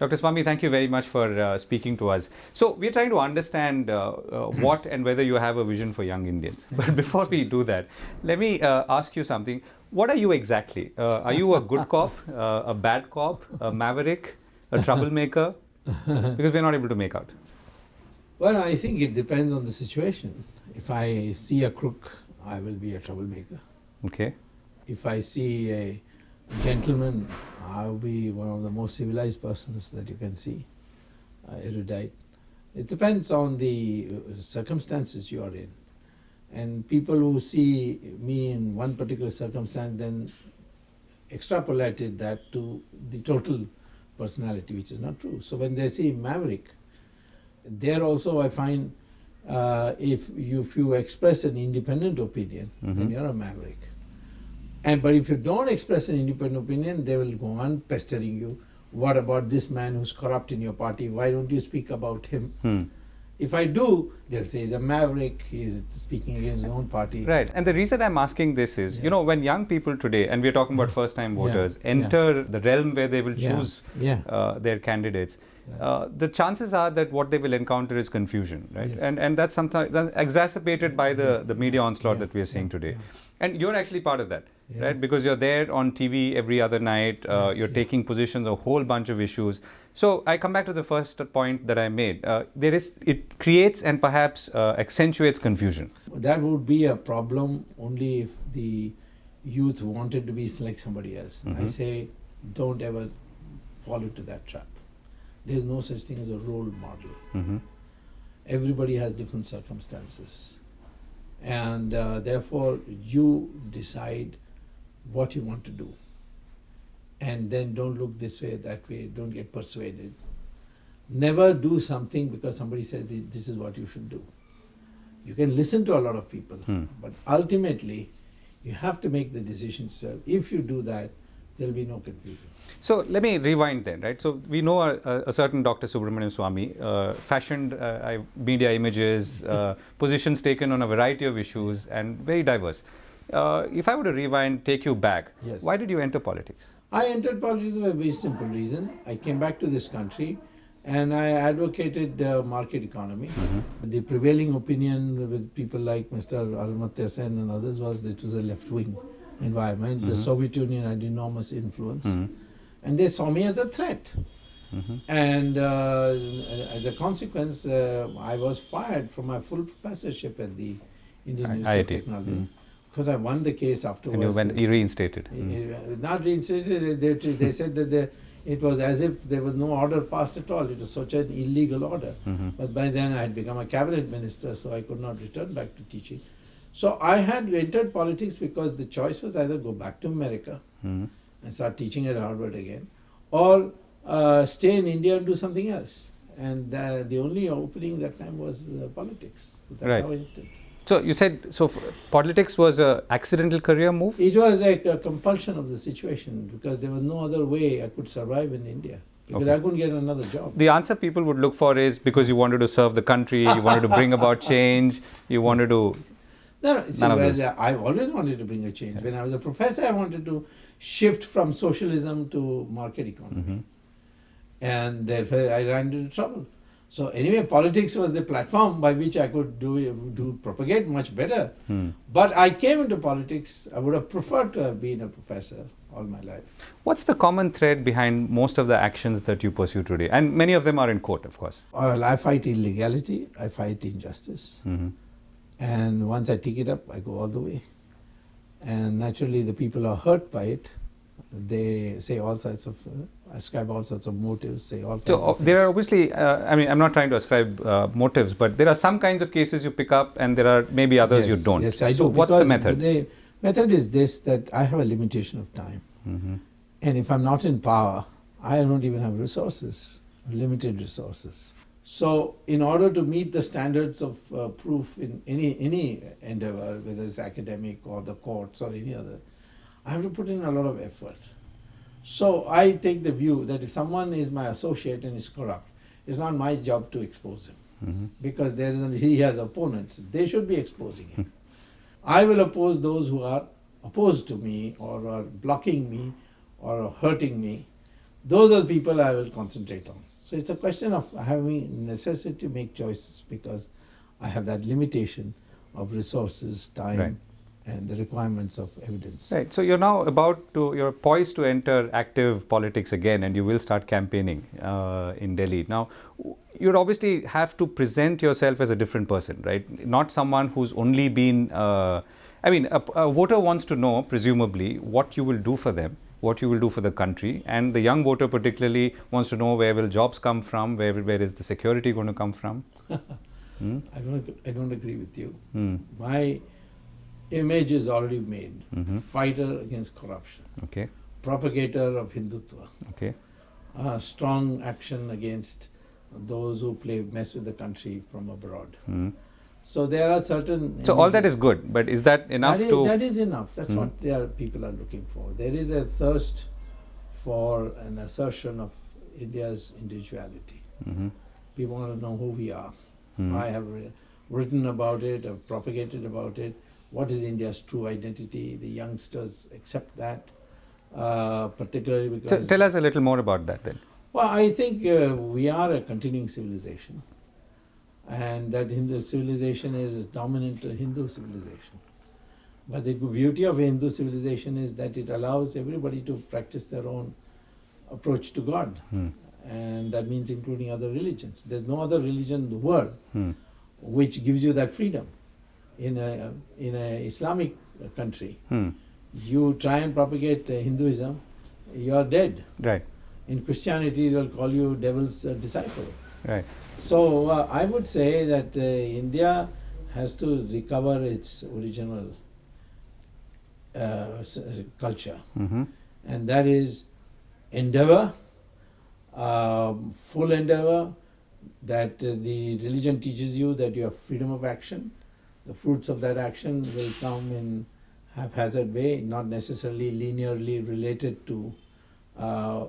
Dr. Swamy, thank you very much for speaking to us. So we're trying to understand what and whether you have a vision for young Indians. But before we do that, let me ask you something. What are you exactly? Are you a good cop, a bad cop, a maverick, a troublemaker? Because we're not able to make out. Well, I think it depends on the situation. If I see a crook, I will be a troublemaker. Okay. If I see a gentleman, I'll be one of the most civilized persons that you can see, erudite. It depends on the circumstances you are in. And people who see me in one particular circumstance then extrapolated that to the total personality, which is not true. So when they see Maverick, there also I find if you express an independent opinion, then you're a Maverick. But if you don't express an independent opinion, they will go on pestering you. What about this man who's corrupt in your party? Why don't you speak about him? If I do, they'll say he's a maverick, he's speaking against his own party. Right. And the reason I'm asking this is, you know, when young people today, and we're talking about first-time voters, enter the realm where they will choose their candidates, the chances are that what they will encounter is confusion, right? Yes. And that's sometimes exacerbated by the media onslaught that we are seeing today. And you're actually part of that, right? Because you're there on TV every other night, you're taking positions on a whole bunch of issues. So I come back to the first point that I made. It creates and perhaps accentuates confusion. That would be a problem only if the youth wanted to be like somebody else. I say, don't ever fall into that trap. There's no such thing as a role model. Everybody has different circumstances. And therefore, you decide what you want to do. And then don't look this way, that way, don't get persuaded. Never do something because somebody says this is what you should do. You can listen to a lot of people, but ultimately, you have to make the decision yourself. If you do that, there will be no confusion. So let me rewind then, right? So we know a certain Dr. Subramanian Swamy fashioned media images, positions taken on a variety of issues and very diverse. If I were to rewind, take you back, why did you enter politics? I entered politics for a very simple reason. I came back to this country and I advocated market economy. The prevailing opinion with people like Mr. Amartya Sen and others was that it was a left-wing environment. The Soviet Union had enormous influence. And they saw me as a threat. And as a consequence, I was fired from my full professorship at the Indian Institute of Technology. Because I won the case afterwards. And you reinstated? Not reinstated. They said that it was as if there was no order passed at all. It was such an illegal order. But by then I had become a cabinet minister, so I could not return back to teaching. So I had entered politics because the choice was either go back to America and start teaching at Harvard again, or stay in India and do something else. And the only opening that time was politics. So that's how I entered. So you said, politics was an accidental career move? It was like a compulsion of the situation because there was no other way I could survive in India. Because I couldn't get another job. The answer people would look for is because you wanted to serve the country, you wanted to bring about change, you wanted to... No, see, I always wanted to bring a change. When I was a professor, I wanted to shift from socialism to market economy. And therefore I ran into trouble. So anyway, politics was the platform by which I could propagate much better. But I came into politics, I would have preferred to have been a professor all my life. What's the common thread behind most of the actions that you pursue today? And many of them are in court, of course. Well, I fight illegality, I fight injustice. And once I take it up, I go all the way. And naturally, the people are hurt by it. They say all sorts of, ascribe all sorts of motives, say all kinds of things. There are obviously, I mean, I'm not trying to ascribe motives, but there are some kinds of cases you pick up and there are maybe others you don't. Yes, I do. So what's the method? The method is this, that I have a limitation of time. And if I'm not in power, I don't even have resources, limited resources. So in order to meet the standards of proof in any endeavor, whether it's academic or the courts or any other, I have to put in a lot of effort. So I take the view that if someone is my associate and is corrupt, it's not my job to expose him. Because he has opponents. They should be exposing him. I will oppose those who are opposed to me or are blocking me or hurting me. those are the people I will concentrate on. So it's a question of having necessity to make choices because I have that limitation of resources, time, Right. and the requirements of evidence. Right. So you're now you're poised to enter active politics again, and you will start campaigning in Delhi. Now, you'd obviously have to present yourself as a different person, right? Not someone who's only been, a voter wants to know, presumably, what you will do for them, what you will do for the country. And the young voter particularly wants to know where will jobs come from, where is the security going to come from? I don't agree with you. Hmm. My image is already made. Mhm. Fighter against corruption, Okay. propagator of Hindutva, Okay. strong action against those who mess with the country from abroad. Hmm. So there are certain. So all that images. is good, but is that enough That is enough. That's Mhm. what people are looking for. There is a thirst for an assertion of India's individuality. Mhm. People want to know who we are. Mhm. I have written about it, I've propagated about it. What is India's true identity? The youngsters accept that, particularly So because. tell us a little more about that then. Well, I think we are a continuing civilization, and that Hindu civilization is dominant Hindu civilization. But the beauty of Hindu civilization is that it allows everybody to practice their own approach to God, Hmm. and that means including other religions. There's no other religion in the world Hmm. which gives you that freedom. In a Islamic country, Hmm. you try and propagate Hinduism, you are dead. Right. In Christianity, they will call you devil's disciple. Right. So I would say that India has to recover its original culture, Mm-hmm. and that is endeavor, full endeavor, that the religion teaches you that you have freedom of action. The fruits of that action will come in haphazard way, not necessarily linearly related to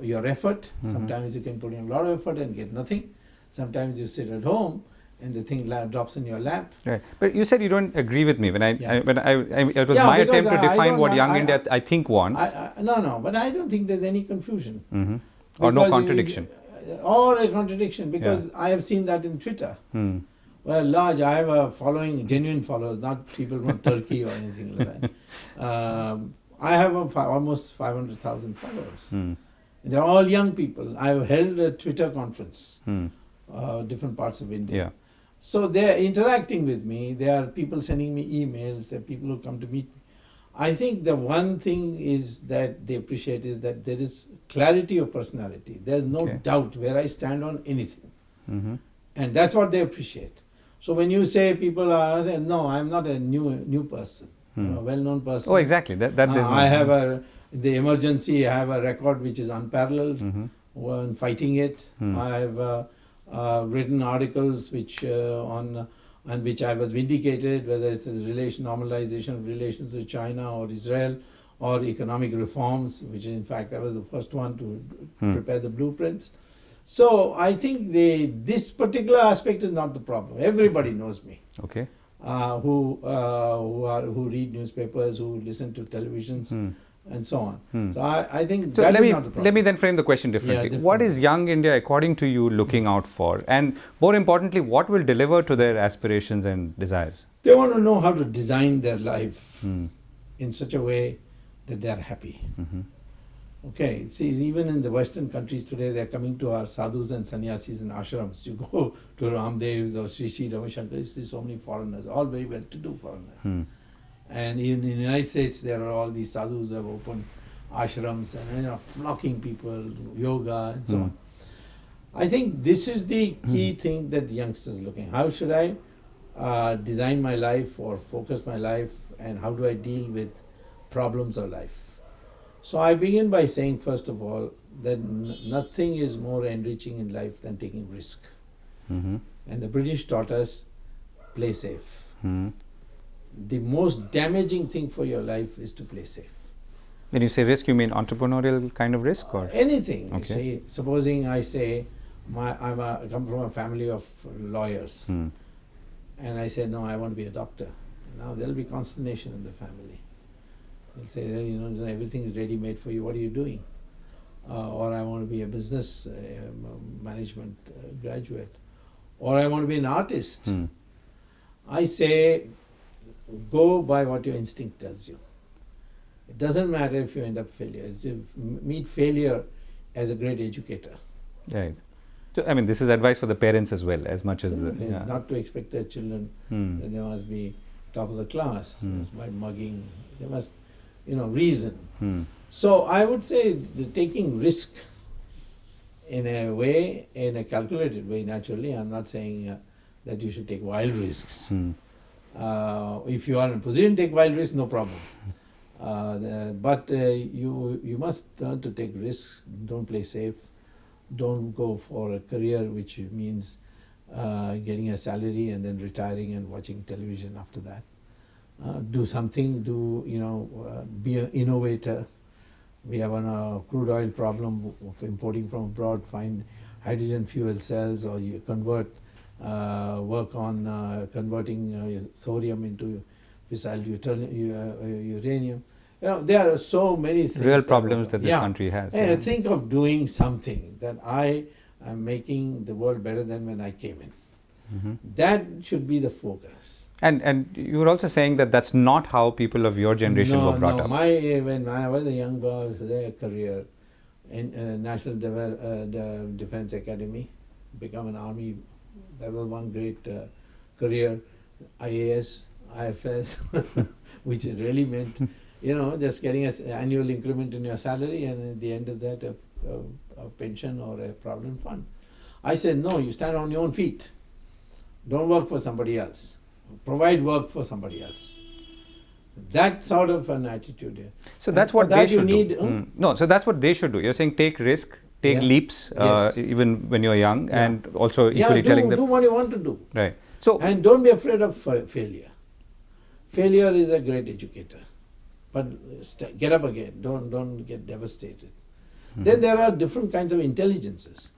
your effort. Mhm. Sometimes you can put in a lot of effort and get nothing. Sometimes you sit at home and the thing drops in your lap. Right. But you said you don't agree with me when it was Yeah, my because attempt to I define don't- what Young I- India I think wants. No, but I don't think there's any confusion. Mhm. Or no Because contradiction. Or a contradiction, because I have seen that in Twitter. Hmm. Well, I have a following, genuine followers, not people from Turkey or anything like that. I have almost 500,000 followers. Hmm. They're all young people. I've held a Twitter conference, Hmm. different parts of India. Yeah. So they're interacting with me. There are people sending me emails. There are people who come to meet me. I think the one thing is that they appreciate is that there is clarity of personality. There's no Okay. doubt where I stand on anything. Mm-hmm. And that's what they appreciate. So when you say people are saying, no, I'm not a new person. I'm a well-known person. Oh, exactly. That there's no- I have the emergency, I have a record which is unparalleled Mhm. when fighting it. Hmm. I've written articles on which I was vindicated, whether it's a normalization of relations with China or Israel, or economic reforms, which in fact I was the first one to prepare the blueprints. So I think this particular aspect is not the problem. Everybody knows me. Okay. Who read newspapers, who listen to televisions, and so on. So I think So that let is me not the problem. let me then frame the question differently. Yeah, What is Young India, according to you, looking out for? And more importantly, what will deliver to their aspirations and desires? They want to know how to design their life in such a way that they are happy. Mm-hmm. Okay, see, even in the Western countries today, they are coming to our sadhus and sannyasis and ashrams. You go to Ramdev's or Sri Sri Ravishankar, you see so many foreigners, all very well-to-do foreigners. And in the United States, there are all these sadhus who have opened ashrams and flocking people, yoga and so on. I think this is the key thing that youngsters are looking. How should I design my life or focus my life, and how do I deal with problems of life? So I begin by saying, first of all, that nothing is more enriching in life than taking risk. Mm-hmm. And the British taught us, play safe. Mm-hmm. The most damaging thing for your life is to play safe. When you say risk, you mean entrepreneurial kind of risk, or Anything. Okay. You see, supposing I say, I come from a family of lawyers, and I say, no, I want to be a doctor. Now there will be consternation in the family. They'll say, everything is ready-made for you. What are you doing? or I want to be a business management graduate, or I want to be an artist. I say, go by what your instinct tells you. It doesn't matter if you end up failure. Meet failure as a great educator. Right. So, I mean, this is advice for the parents as well, as much as not to expect their children that they must be top of the class by mugging. They must, reason. So I would say taking risk in a way, in a calculated way, naturally. I'm not saying that you should take wild risks. If you are in a position to take wild risks, no problem. But you must learn to take risks. Don't play safe. Don't go for a career which means getting a salary and then retiring and watching television after that. Do something. Be an innovator. We have a crude oil problem of importing from abroad. Find hydrogen fuel cells, or you work on converting thorium into fissile uranium. There are so many things. Real problems that this country has. And think of doing something that I am making the world better than when I came in. That should be the focus. And you were also saying that that's not how people of your generation were brought up. When I was a young boy, their career in National Defense Academy, become an army. That was one great career. IAS, IFS, which really meant, just getting an annual increment in your salary, and at the end of that, a pension or a provident fund. I said, no, you stand on your own feet. Don't work for somebody else. Provide work for somebody else. That sort of an attitude. So that's what they should do. No, so that's what they should do. You're saying take risk, take leaps, even when you're young, and also equally telling them. Do what you want to do. Right. So and don't be afraid of failure. Failure is a great educator. But get up again. Don't get devastated. Then there are different kinds of intelligences.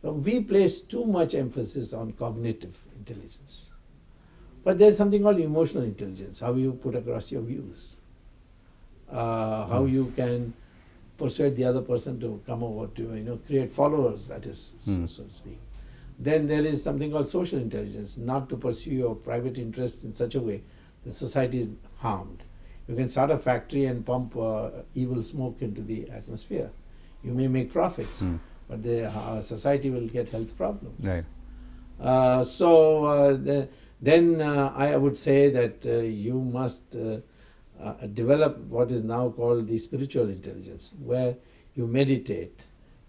We place too much emphasis on cognitive intelligence. But there's something called emotional intelligence, how you put across your views, how you can persuade the other person to come over to, create followers, that is, so to speak. Then there is something called social intelligence, not to pursue your private interest in such a way that society is harmed. You can start a factory and pump evil smoke into the atmosphere. You may make profits, but the society will get health problems. Right. Then I would say that you must develop what is now called the spiritual intelligence, where you meditate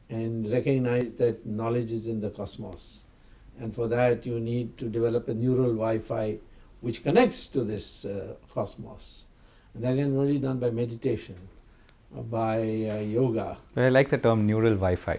and recognize that knowledge is in the cosmos. And for that you need to develop a neural Wi-Fi which connects to this cosmos. And that can only be done by meditation, by yoga. I like the term neural Wi-Fi.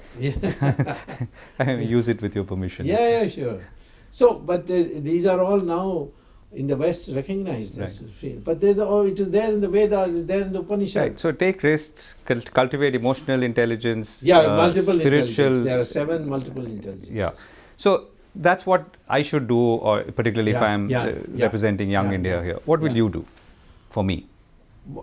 I use it with your permission. Yeah, sure. So, but these are all now in the West recognized as field. But it is there in the Vedas, it is there in the Upanishads. Right. So take risks, cultivate emotional intelligence. Multiple spiritual intelligence. There are 7 multiple intelligences. Yeah. So that's what I should do, or particularly if I am representing Young India here. What will you do for me?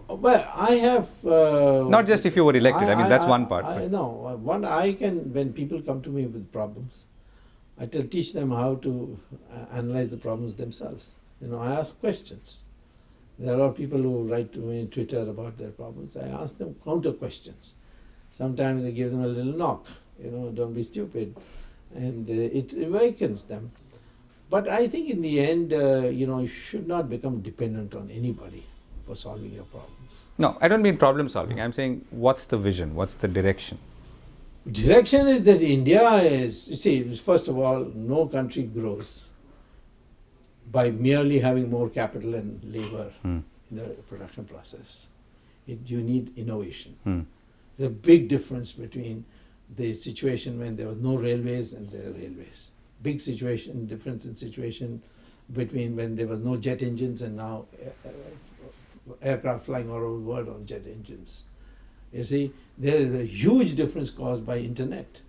Well, I have... not just if you were elected. I mean, that's one part. When people come to me with problems, I teach them how to analyze the problems themselves. I ask questions. There are a lot of people who write to me on Twitter about their problems. I ask them counter questions. Sometimes I give them a little knock, don't be stupid. And it awakens them. But I think in the end, you should not become dependent on anybody for solving your problems. No, I don't mean problem solving. I'm saying, what's the vision? What's the direction? Direction is that India is, first of all, no country grows by merely having more capital and labor in the production process. You need innovation. There's a big difference between the situation when there was no railways and there are railways. Big difference in situation between when there was no jet engines and now aircraft flying all over the world on jet engines. You see, there is a huge difference caused by internet.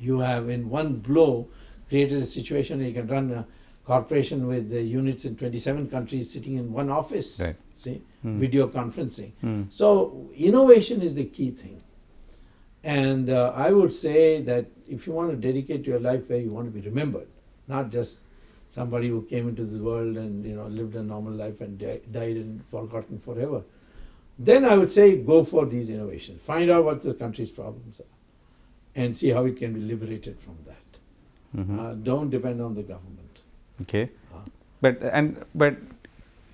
You have in one blow created a situation where you can run a corporation with the units in 27 countries sitting in one office. Right. See, video conferencing. So innovation is the key thing. And I would say that if you want to dedicate your life where you want to be remembered, not just somebody who came into this world and lived a normal life and died and forgotten forever, then I would say go for these innovations. Find out what the country's problems are and see how it can be liberated from that. Don't depend on the government. Okay. But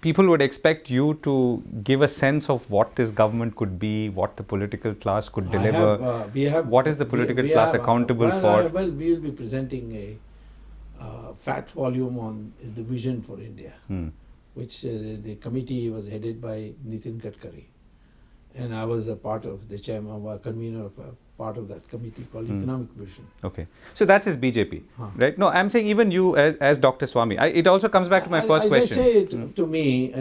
people would expect you to give a sense of what this government could be, what the political class could deliver. What is the political class accountable for? Well, we will be presenting a fat volume on the vision for India, which the committee was headed by Nitin Gadkari. And I was a part of the chairman, a convener of a part of that committee called Economic Vision. Okay. So that's his BJP, right? No, I'm saying even you as Dr. Swamy. It also comes back to my first question. As I say to me,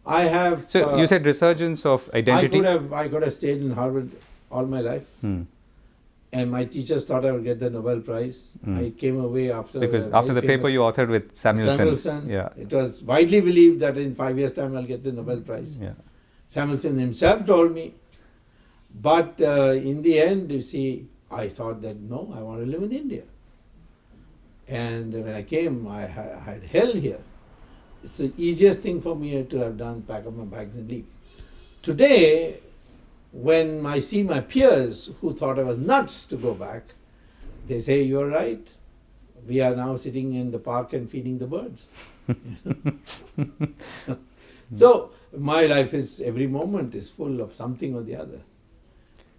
I have... So you said resurgence of identity? I could have stayed in Harvard all my life. And my teachers thought I would get the Nobel Prize. I came away after... Because after the paper you authored with Samuelson. Yeah. It was widely believed that in 5 years' time I'll get the Nobel Prize. Yeah. Samuelson himself told me. But in the end, you see, I thought that no, I want to live in India. And when I came, I had hell here. It's the easiest thing for me to have done, pack up my bags and leave. Today, when I see my peers who thought I was nuts to go back, they say, you're right. We are now sitting in the park and feeding the birds. So my life is, every moment is full of something or the other.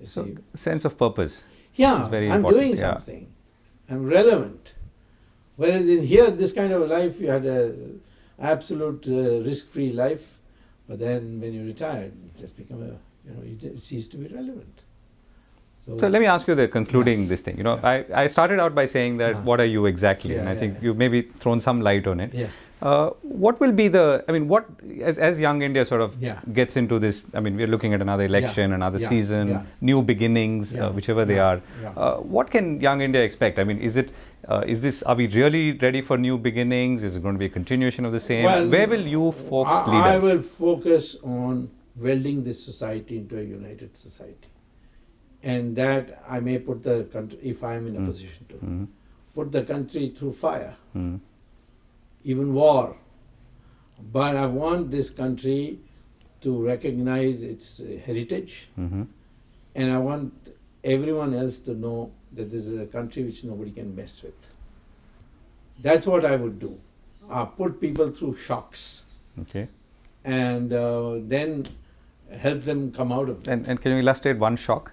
So sense of purpose. Yeah, is very I'm important. doing something. I'm relevant. Whereas in here, this kind of a life, you had a absolute risk-free life. But then when you retired, you just become you cease to be relevant. So let me ask you the concluding this thing. I started out by saying that what are you exactly? And I think you've maybe thrown some light on it. Yeah. What will be what as Young India sort of gets into this, we're looking at another election, another season, new beginnings, whichever they are. What can Young India expect? Are we really ready for new beginnings? Is it going to be a continuation of the same? Well, where will you folks lead us? I will focus on welding this society into a united society. And that I may put the country, if I am in a position to, put the country through fire. Even war. But I want this country to recognize its heritage, and I want everyone else to know that this is a country which nobody can mess with. That's what I would do. Put people through shocks. Okay. And then help them come out of it. And can you illustrate one shock?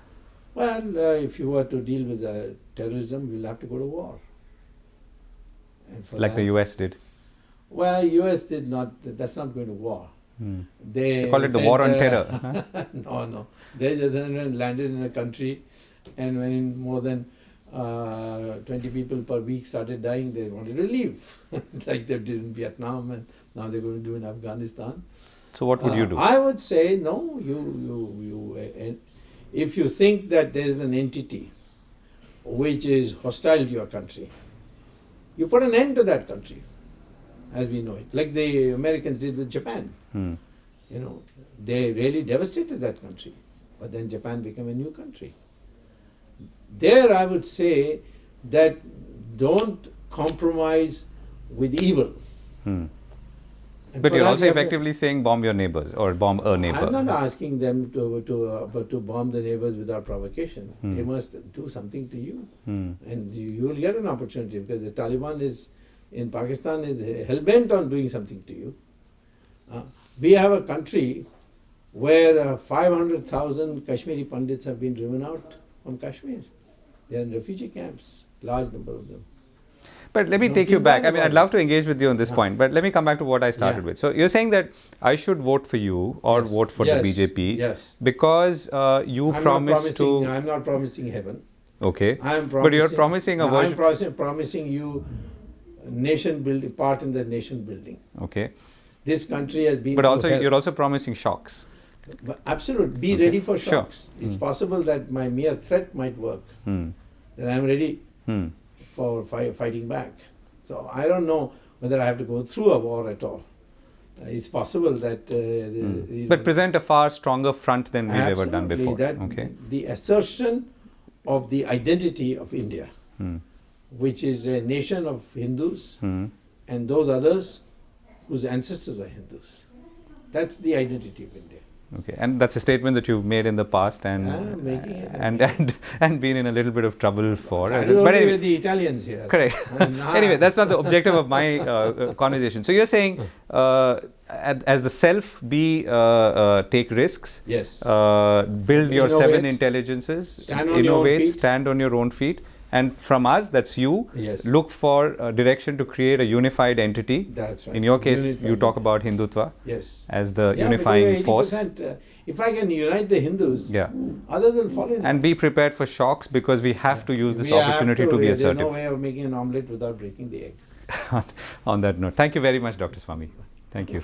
Well, if you were to deal with terrorism, we'll have to go to war. And for like the US did? Well, US did not, that's not going to war. They call it the war on terror. No. They just landed in a country, and when more than 20 people per week started dying, they wanted to leave. Like they did in Vietnam, and now they're going to do in Afghanistan. So what would you do? I would say, no, if you think that there is an entity which is hostile to your country, you put an end to that country, as we know it. Like the Americans did with Japan. They really devastated that country. But then Japan became a new country. There I would say that don't compromise with evil. But you're also effectively saying bomb your neighbors or bomb a neighbor. I'm not asking them to bomb the neighbors without provocation. They must do something to you. And you will get an opportunity, because the Taliban in Pakistan is hell-bent on doing something to you. We have a country where 500,000 Kashmiri Pandits have been driven out from Kashmir. They are in refugee camps, large number of them. But let me take you back. I'd love to engage with you on this point, but let me come back to what I started with. So you're saying that I should vote for you or vote for the BJP because you promised to... I'm not promising heaven. Okay. But you're promising a version... I'm promising you nation building, part in the nation building. Okay. This country has been... But also you're also promising shocks. Absolutely. Be ready for shocks. Sure. It's possible that my mere threat might work. Then I'm ready for fighting back. So I don't know whether I have to go through a war at all. It's possible that... But present a far stronger front than we've ever done before. The assertion of the identity of India, Hmm. which is a nation of Hindus Hmm. and those others whose ancestors were Hindus. That's the identity of India. Okay, and that's a statement that you've made in the past, and I'm making it and been in a little bit of trouble for. That is But only anyway, with the Italians here. correct. Anyway, that's not the objective of my conversation. So you're saying, as the self be take risks, Yes. build your Innovate, 7 intelligences, stand on your own innovate, feet. stand on your own feet, and from us, that's you. Yes. Look for direction to create a unified entity. That's right. In your case, Unified you talk India. about Hindutva Yes. as the Yeah, unifying because force. 80%, if I can unite the Hindus, Yeah. others will follow in. And be prepared for shocks, because we have to use this We have opportunity to be There's assertive. no way of making an omelette without breaking the egg. On that note, thank you very much, Dr. Swamy. Thank you.